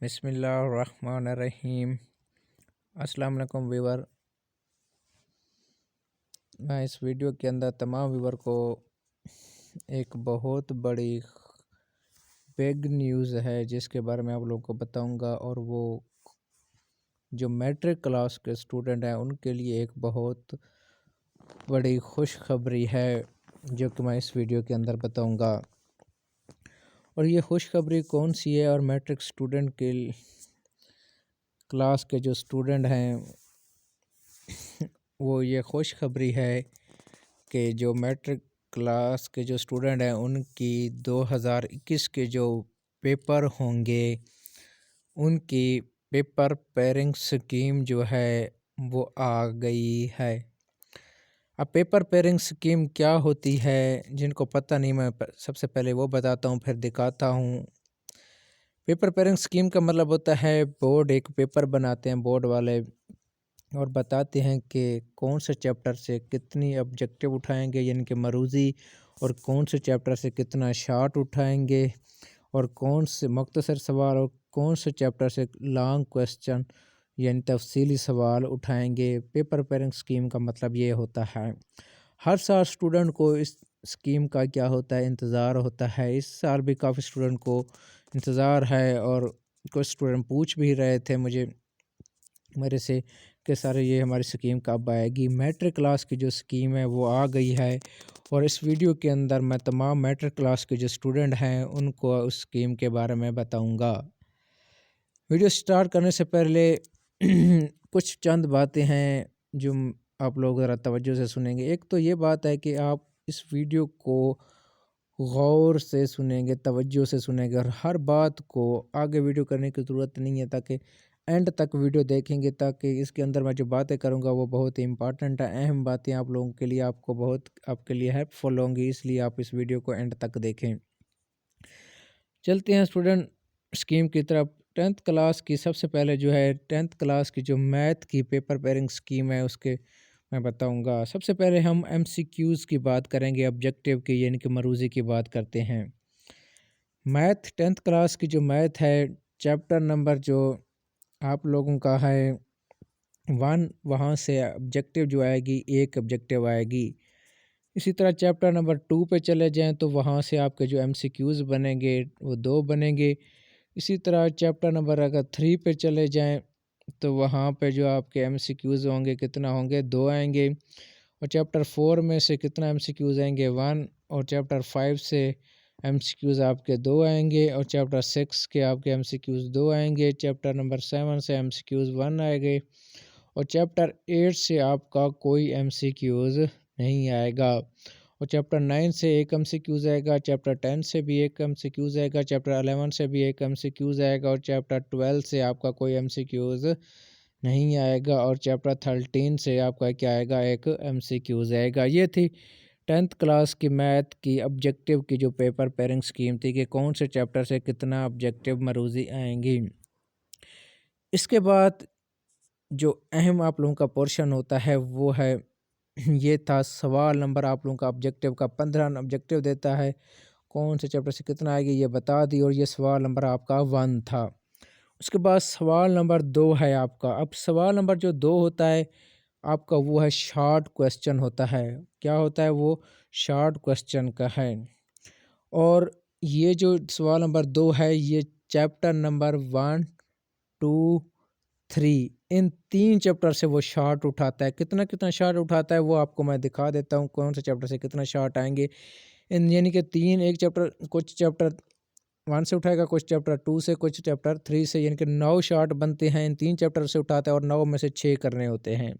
बिस्मिल्लाहिर्रहमानिर्रहीम। अस्सलाम वालेकुम व्यूवर। मैं इस वीडियो के अंदर तमाम व्यूवर को एक बहुत बड़ी बिग न्यूज़ है जिसके बारे में आप लोगों को बताऊंगा, और वो जो मैट्रिक क्लास के स्टूडेंट हैं उनके लिए एक बहुत बड़ी खुशखबरी है जो कि मैं इस वीडियो के अंदर बताऊंगा। और ये खुशखबरी कौन सी है, और मैट्रिक स्टूडेंट के क्लास के जो स्टूडेंट हैं वो ये खुशखबरी है कि जो मैट्रिक क्लास के जो स्टूडेंट हैं उनकी 2021 के जो पेपर होंगे उनकी पेपर पेयरिंग स्कीम जो है वो आ गई है। अब पेपर पेयरिंग स्कीम क्या होती है, जिनको पता नहीं मैं सबसे पहले वो बताता हूँ फिर दिखाता हूँ। पेपर पेयरिंग स्कीम का मतलब होता है बोर्ड एक पेपर बनाते हैं बोर्ड वाले और बताते हैं कि कौन से चैप्टर से कितनी ऑब्जेक्टिव उठाएंगे यानी कि मरूज़ी, और कौन से चैप्टर से कितना शार्ट उठाएंगे, और कौन से मुख्तसर सवाल और कौन से चैप्टर से लॉन्ग क्वेश्चन यानी तफसीली सवाल उठाएंगे। पेपर पेयरिंग स्कीम का मतलब ये होता है। हर साल स्टूडेंट को इस स्कीम का क्या होता है, इंतज़ार होता है। इस साल भी काफ़ी स्टूडेंट को इंतज़ार है, और कुछ स्टूडेंट पूछ भी रहे थे मेरे से कि सर ये हमारी स्कीम कब आएगी। मैट्रिक क्लास की जो स्कीम है वो आ गई है, और इस वीडियो के अंदर मैं तमाम मैट्रिक क्लास के जो स्टूडेंट हैं उनको उस स्कीम के बारे में बताऊंगा। वीडियो स्टार्ट करने से पहले कुछ चंद बातें हैं जो आप लोग ज़रा तवज्जो से सुनेंगे। एक तो ये बात है कि आप इस वीडियो को गौर से सुनेंगे, तवज्जो से सुनेंगे, और हर बात को आगे वीडियो करने की ज़रूरत नहीं है, ताकि एंड तक वीडियो देखेंगे, ताकि इसके अंदर मैं जो बातें करूंगा वो बहुत ही इंपॉर्टेंट है, अहम बातें आप लोगों के लिए, आपको बहुत आपके लिए हेल्पफुल होंगी, इसलिए आप इस वीडियो को एंड तक देखें। चलते हैं स्टूडेंट स्कीम की तरफ। 10th क्लास की सबसे पहले जो है 10th क्लास की जो मैथ की पेपर पेयरिंग स्कीम है उसके मैं बताऊंगा। सबसे पहले हम MCQs की बात करेंगे, ऑब्जेक्टिव की यानी कि मरूज़ी की बात करते हैं। मैथ 10th क्लास की जो मैथ है, चैप्टर नंबर जो आप लोगों का है 1, वहाँ से ऑब्जेक्टिव जो आएगी एक ऑब्जेक्टिव आएगी। इसी तरह चैप्टर नंबर 2 पे चले जाएं तो वहाँ से आपके जो MCQs बनेंगे वो 2 बनेंगे। इसी तरह चैप्टर नंबर अगर 3 पे चले जाएं तो वहाँ पे जो आपके MCQs होंगे कितना होंगे, 2 आएंगे। और चैप्टर 4 में से कितना MCQs आएंगे, 1। और चैप्टर 5 से MCQs आपके 2 आएंगे, और चैप्टर 6 के आपके MCQs 2 आएंगे। चैप्टर नंबर 7 से MCQs 1 आएंगे, और चैप्टर 8 से आपका कोई MCQs नहीं आएगा। और चैप्टर 9 से एक MCQs आएगा, चैप्टर 10 से भी एक MCQs आएगा, चैप्टर 11 से भी एक MCQs आएगा, और चैप्टर 12 से आपका कोई MCQs नहीं आएगा, और चैप्टर 13 से आपका क्या आएगा, एक MCQs आएगा। ये थी 10th क्लास की मैथ की ऑब्जेक्टिव की जो पेपर पेयरिंग स्कीम थी कि कौन से चैप्टर से कितना ऑब्जेक्टिव मरूज़ी आएंगी। इसके बाद जो अहम आप लोगों का पोर्शन होता है वो है ये था सवाल नंबर। आप लोगों का ऑब्जेक्टिव का 15 ऑब्जेक्टिव देता है, कौन से चैप्टर से कितना आएगी ये बता दी, और ये सवाल नंबर आपका 1 था। उसके बाद सवाल नंबर 2 है आपका। अब सवाल नंबर जो 2 होता है आपका वो है शॉर्ट क्वेश्चन होता है। क्या होता है वो, शॉर्ट क्वेश्चन का है। और ये जो सवाल नंबर 2 है ये चैप्टर नंबर 1, 2, 3 इन 3 चैप्टर से वो शॉर्ट उठाता है। कितना कितना शॉर्ट उठाता है वो आपको मैं दिखा देता हूँ, कौन से चैप्टर से कितना शॉर्ट आएंगे। इन यानी कि 3 एक चैप्टर, कुछ चैप्टर 1 से उठाएगा, कुछ चैप्टर 2 से, कुछ चैप्टर 3 से, यानी कि 9 शॉर्ट बनते हैं इन 3 चैप्टर से उठाता है, और 9 में से 6 करने होते हैं।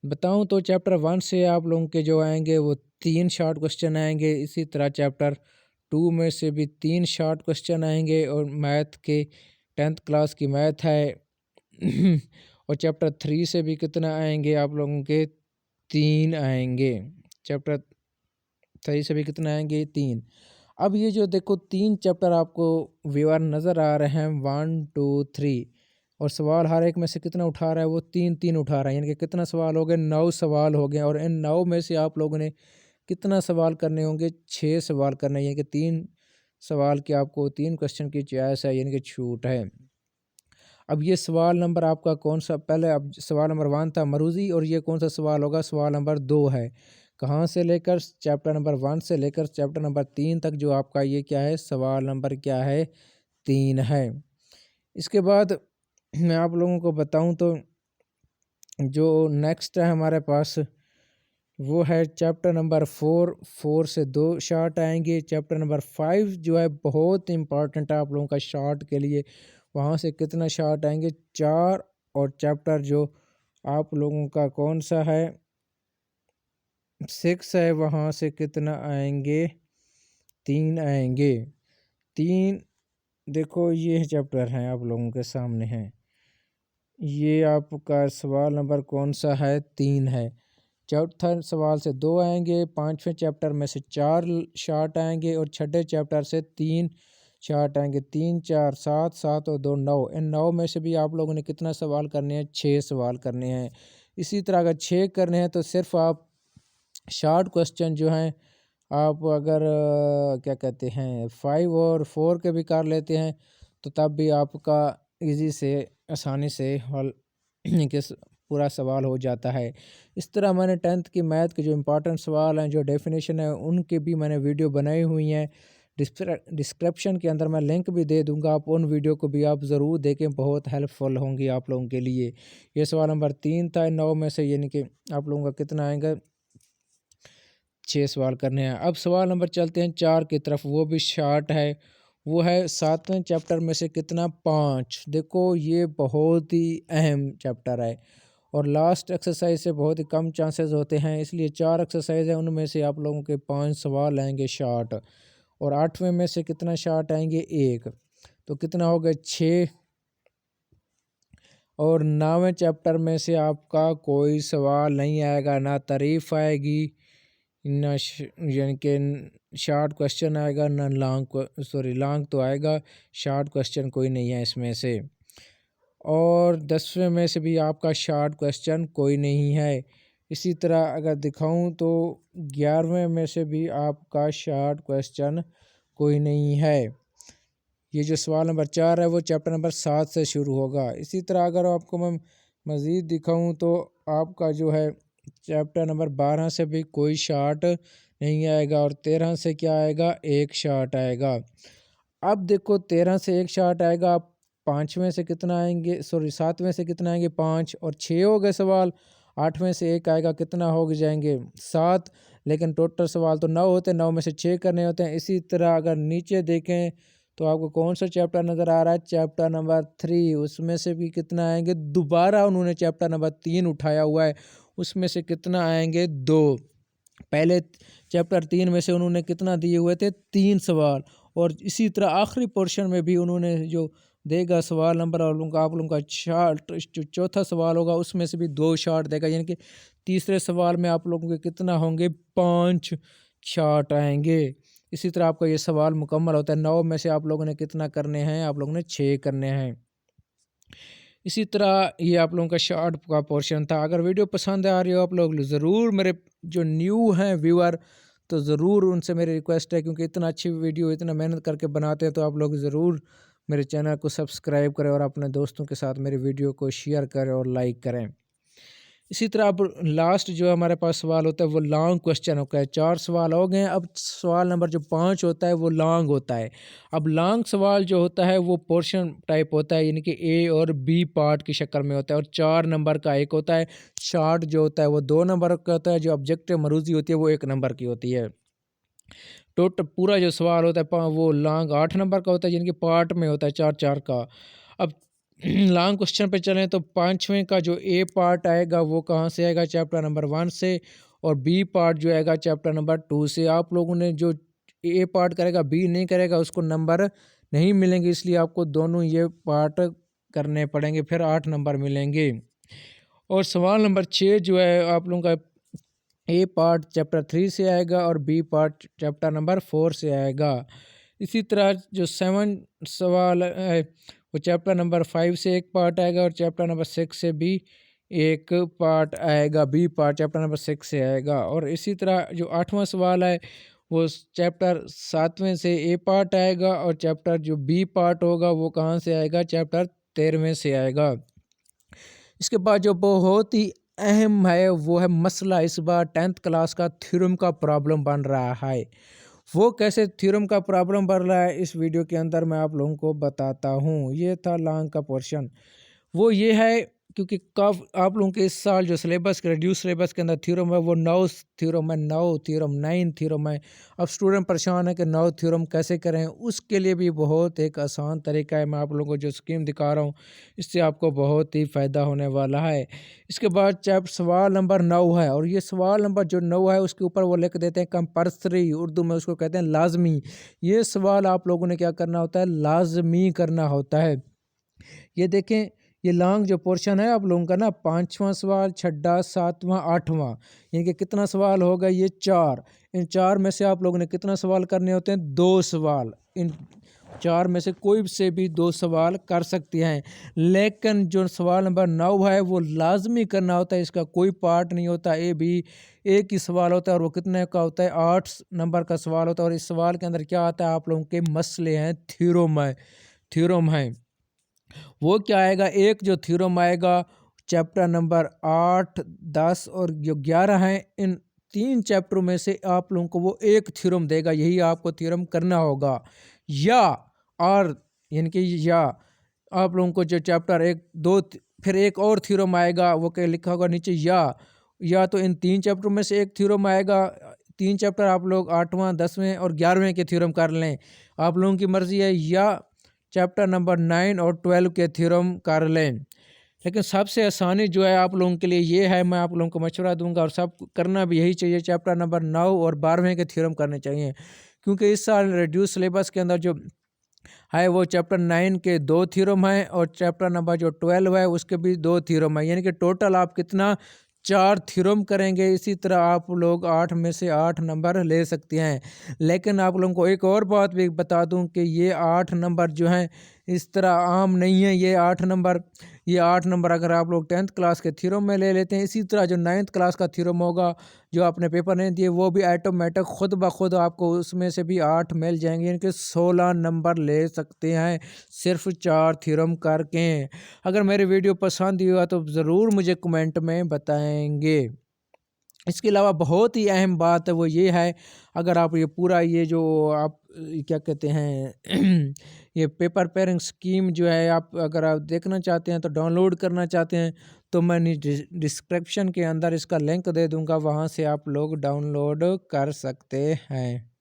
बताऊं तो चैप्टर 1 से आप लोगों के जो आएंगे वो 3 शॉर्ट क्वेश्चन आएंगे। इसी तरह चैप्टर 2 में से भी 3 शॉर्ट क्वेश्चन आएंगे, और मैथ के 10th क्लास की मैथ है और चैप्टर 3 से भी कितना आएंगे आप लोगों के, 3 आएंगे। चैप्टर 3 से भी कितना आएंगे, 3। अब ये जो देखो 3 चैप्टर आपको व्यूअर नज़र आ रहे हैं 1, 2, 3, और सवाल हर एक में से कितना उठा रहा है वो 3 उठा रहा है, यानी कि कितना सवाल हो गए, 9 सवाल हो गए। और इन 9 में से आप लोगों ने कितना सवाल करने होंगे, 6 सवाल करने, यानी कि 3 सवाल की आपको 3 क्वेश्चन की चॉइस है, यानी कि छूट है। अब ये सवाल नंबर आपका कौन सा, पहले अब सवाल नंबर 1 था मरूज़ी, और ये कौन सा सवाल होगा, सवाल नंबर 2 है। कहाँ से लेकर चैप्टर नंबर 1 से लेकर चैप्टर नंबर 3 तक जो आपका ये क्या है, सवाल नंबर क्या है, 3 है। इसके बाद मैं आप लोगों को बताऊं तो जो नेक्स्ट है हमारे पास वो है चैप्टर नंबर 4 से 2 शार्ट आएंगे। चैप्टर नंबर 5 जो है बहुत इंपॉर्टेंट है आप लोगों का शार्ट के लिए, वहाँ से कितना शार्ट आएंगे, 4। और चैप्टर जो आप लोगों का कौन सा है, 6 है, वहाँ से कितना आएंगे, 3 आएंगे। 3 देखो ये चैप्टर हैं आप लोगों के सामने हैं, ये आपका सवाल नंबर कौन सा है, 3 है। चौथा सवाल से 2 आएंगे, 5वें चैप्टर में से 4 शार्ट आएंगे, और छठे चैप्टर से 3 शार्ट आएंगे। 3 4 7, 7 और 2 9। इन 9 में से भी आप लोगों ने कितना सवाल करने हैं, 6 सवाल करने हैं। इसी तरह अगर 6 करने हैं तो सिर्फ आप शार्ट क्वेश्चन जो हैं आप अगर क्या कहते हैं 5 और 4 के भी कर लेते हैं तो तब भी आपका इजी से आसानी से हल के पूरा सवाल हो जाता है। इस तरह मैंने 10th की मैथ के जो इम्पोर्टेंट सवाल हैं, जो डेफिनेशन है, उनकी भी मैंने वीडियो बनाई हुई हैं। डिस्क्रिप्शन के अंदर मैं लिंक भी दे दूंगा, आप उन वीडियो को भी आप ज़रूर देखें, बहुत हेल्पफुल होंगी आप लोगों के लिए। ये सवाल नंबर 3 था 9 में से, यानी कि आप लोगों का कितना आएगा, 6 सवाल करने हैं। अब सवाल नंबर चलते हैं 4 की तरफ, वो भी शार्ट है, वो है 7वें चैप्टर में से कितना, 5। देखो ये बहुत ही अहम चैप्टर है और लास्ट एक्सरसाइज से बहुत ही कम चांसेस होते हैं, इसलिए 4 एक्सरसाइज है, उनमें से आप लोगों के 5 सवाल आएंगे शार्ट। और 8वें में से कितना शार्ट आएंगे, 1, तो कितना हो गया, 6। और 9वें चैप्टर में से आपका कोई सवाल नहीं आएगा, ना तारीफ आएगी, ना यानी कि शार्ट क्वेश्चन आएगा, ना लॉन्ग तो आएगा, शार्ट क्वेश्चन कोई नहीं है इसमें से। और 10वें में से भी आपका शार्ट क्वेश्चन कोई नहीं है। इसी तरह अगर दिखाऊं तो 11वें में से भी आपका शार्ट क्वेश्चन कोई नहीं है। ये जो सवाल नंबर 4 है वो चैप्टर नंबर 7 से शुरू होगा। इसी तरह अगर आपको मैं मज़ीद दिखाऊं तो आपका जो है चैप्टर नंबर 12 से भी कोई शार्ट नहीं आएगा, और 13 से क्या आएगा, 1 शार्ट आएगा। अब देखो 13 से 1 शार्ट आएगा, आप 5वें से कितना आएंगे, 7वें से कितना आएंगे, 5, और 6 हो गए सवाल। 8वें से 1 आएगा, कितना हो जाएंगे, 7। लेकिन टोटल सवाल तो 9 होते हैं, 9 में से 6 करने होते हैं। इसी तरह अगर नीचे देखें तो आपको कौन सा चैप्टर नज़र आ रहा है, चैप्टर नंबर 3, उसमें से भी कितना आएंगे, दोबारा उन्होंने चैप्टर नंबर 3 उठाया हुआ है, उसमें से कितना आएंगे, 2। पहले चैप्टर 3 में से उन्होंने कितना दिए हुए थे, 3 सवाल, और इसी तरह आखिरी पोर्शन में भी उन्होंने जो देगा सवाल नंबर आप लोगों का शार्ट जो चौथा सवाल होगा उसमें से भी 2 शार्ट देगा, यानी कि तीसरे सवाल में आप लोगों के कितना होंगे, 5 शार्ट आएंगे। इसी तरह आपका ये सवाल मुकम्मल होता है। 9 में से आप लोगों ने कितना करने हैं, आप लोगों ने 6 करने हैं। इसी तरह ये आप लोगों का शॉर्ट का पोर्शन था। अगर वीडियो पसंद आ रही हो आप लोग ज़रूर, मेरे जो न्यू हैं व्यूअर, तो ज़रूर उनसे मेरी रिक्वेस्ट है, क्योंकि इतना अच्छी वीडियो इतना मेहनत करके बनाते हैं, तो आप लोग ज़रूर मेरे चैनल को सब्सक्राइब करें और अपने दोस्तों के साथ मेरी वीडियो को शेयर करें और लाइक करें। इसी तरह अब लास्ट जो हमारे पास सवाल होता है वो लॉन्ग क्वेश्चन होता है। 4 सवाल हो गए हैं, अब सवाल नंबर जो 5 होता है वो लॉन्ग होता है। अब लॉन्ग सवाल जो होता है वो पोर्शन टाइप होता है, यानी कि ए और बी पार्ट की शक्ल में होता है, और 4 नंबर का एक होता है। शार्ट जो होता है वो 2 नंबर का होता है, जो ऑब्जेक्टिव मरूजी होती है वो 1 नंबर की होती है। टोटल पूरा जो सवाल होता है वो लॉन्ग 8 नंबर का होता है, जिनके पार्ट में होता है 4-4 का। अब लॉन्ग क्वेश्चन पे चलें तो 5वें का जो ए पार्ट आएगा वो कहाँ से आएगा, चैप्टर नंबर 1 से, और बी पार्ट जो आएगा चैप्टर नंबर 2 से। आप लोगों ने जो ए पार्ट करेगा बी नहीं करेगा उसको नंबर नहीं मिलेंगे, इसलिए आपको दोनों ये पार्ट करने पड़ेंगे, फिर 8 नंबर मिलेंगे। और सवाल नंबर 6 जो है आप लोगों का ए पार्ट चैप्टर 3 से आएगा और बी पार्ट चैप्टर नंबर 4 से आएगा। इसी तरह जो 7 सवाल है वो चैप्टर नंबर 5 से एक पार्ट आएगा, और चैप्टर नंबर 6 से भी एक पार्ट आएगा, बी पार्ट चैप्टर नंबर 6 से आएगा। और इसी तरह जो 8वां सवाल है वो चैप्टर 7वें से ए पार्ट आएगा और चैप्टर जो बी पार्ट होगा वो कहाँ से आएगा, चैप्टर 13वें से आएगा। इसके बाद जो बहुत ही अहम है वो है मसला इस बार 10th क्लास का थ्योरम का प्रॉब्लम बन रहा है। वो कैसे थ्योरम का प्रॉब्लम बन रहा है इस वीडियो के अंदर मैं आप लोगों को बताता हूँ। ये था लॉन्ग का पोर्शन। वो ये है क्योंकि कब आप लोगों के इस साल जो सिलेबस के रिड्यूस सिलेबस के अंदर थ्योरम है वो 9 थ्योरम है, 9 थ्योरम 9 थ्योरम है। अब स्टूडेंट परेशान है कि 9 थ्योरम कैसे करें, उसके लिए भी बहुत एक आसान तरीका है। मैं आप लोगों को जो स्कीम दिखा रहा हूँ इससे आपको बहुत ही फ़ायदा होने वाला है। इसके बाद चैप्टर सवाल नंबर 9 है और ये सवाल नंबर जो 9 है उसके ऊपर वो लिख देते हैं कंपल्सरी, उर्दू में उसको कहते हैं लाजमी। ये सवाल आप लोगों ने क्या करना होता है, लाजमी करना होता है। ये देखें, ये लॉन्ग जो पोर्शन है आप लोगों का ना, 5वां सवाल, 6वां, 7वां, 8वां, यानी कि कितना सवाल होगा, ये 4। इन 4 में से आप लोगों ने कितना सवाल करने होते हैं, 2 सवाल। इन 4 में से कोई से भी 2 सवाल कर सकते हैं। लेकिन जो सवाल नंबर 9 है वो लाजमी करना होता है, इसका कोई पार्ट नहीं होता। ए भी एक ही सवाल होता है और वो कितने का होता है, 8 नंबर का सवाल होता है। और इस सवाल के अंदर क्या आता है, आप लोगों के मसले हैं, थ्योरम है। वो क्या आएगा, एक जो थ्योरम आएगा चैप्टर नंबर 8, 10 और जो 11 हैं, इन 3 चैप्टरों में से आप लोगों को वो एक थ्योरम देगा, यही आपको थ्योरम करना होगा। या और यानी कि या आप लोगों को जो चैप्टर 1, 2 फिर एक और थ्योरम आएगा, वो क्या लिखा होगा नीचे, या तो इन 3 चैप्टरों में से एक थ्योरम आएगा। 3 चैप्टर आप लोग 8वां, 10वें और 11वें के थ्योरम कर लें, आप लोगों की मर्जी है। या चैप्टर नंबर 9 और 12 के थ्योरम कर लें। लेकिन सबसे आसानी जो है आप लोगों के लिए ये है, मैं आप लोगों को मशवरा दूंगा और सब करना भी यही चाहिए, चैप्टर नंबर 9 और 12वें के थ्योरम करने चाहिए। क्योंकि इस साल रिड्यूस सिलेबस के अंदर जो है वो चैप्टर 9 के 2 थ्योरम हैं और चैप्टर नंबर जो 12 है उसके भी 2 थ्योरम है, यानी कि टोटल आप कितना, 4 थ्योरम करेंगे। इसी तरह आप लोग 8 में से 8 नंबर ले सकते हैं। लेकिन आप लोगों को एक और बात भी बता दूं कि ये 8 नंबर जो हैं इस तरह आम नहीं है। ये 8 नंबर अगर आप लोग 10th क्लास के थ्योरम में ले लेते हैं, इसी तरह जो 9th क्लास का थ्योरम होगा जो आपने पेपर नहीं दिए वो भी ऑटोमेटिक खुद ब खुद आपको उसमें से भी 8 मिल जाएंगे, यानी कि 16 नंबर ले सकते हैं सिर्फ 4 थ्योरम करके। अगर मेरी वीडियो पसंद हुआ तो ज़रूर मुझे कमेंट में बताएंगे। इसके अलावा बहुत ही अहम बात है वो ये है, अगर आप ये पूरा ये जो आप क्या कहते हैं ये पेपर पेयरिंग स्कीम जो है आप अगर आप देखना चाहते हैं तो डाउनलोड करना चाहते हैं तो मैं डिस्क्रिप्शन के अंदर इसका लिंक दे दूंगा, वहाँ से आप लोग डाउनलोड कर सकते हैं।